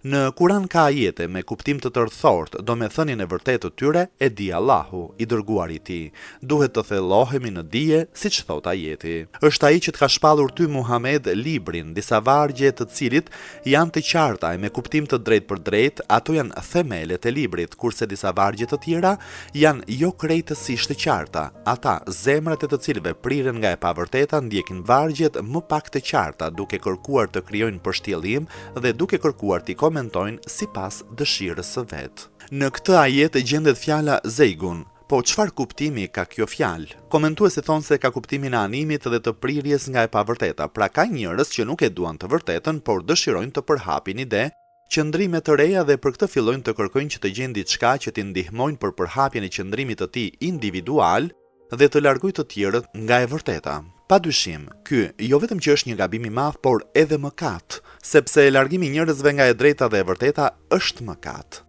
Në Kuran ka ajete me kuptim të tërthort, do me thënien e vërtetë të tyre e di Allahu, i dërguari i tij. Duhet të thellohemi në dije, siç thot ajeti. Është ai që të ka shpallur ty Muhammed librin, disa vargje të cilit janë të qarta e me kuptim të drejtë për drejtë, ato janë themelet e librit, kurse disa vargje të tjera janë jo krejtësisht të qarta. Ata, zemrat e të cilëve priren nga e pavërteta, ndjekin vargjet më pak të qarta, duke kërkuar të krijojnë përshtyellim dhe duke kërkuar të komentojnë sipas dëshirës së vet. Në këtë ajet gjendet fjala zeigun. Po çfarë kuptimi ka kjo fjalë? Komentuesi thonë se ka kuptimin e animit dhe të prirjes nga e pavërteta. Pra ka njerëz që nuk e duan të vërtetën, por dëshirojnë të përhapin ide, qëndrime të reja dhe për këtë fillojnë të kërkojnë që të gjejnë diçka që t'i ndihmojnë për përhapjen e qëndrimit të tij individual dhe të largojë të tjerët nga e vërteta. Padyshim, ky jo vetëm që është një gabim i madh, por edhe mëkat, sepse largimi i njerëzve nga e drejta dhe e vërteta është mëkat.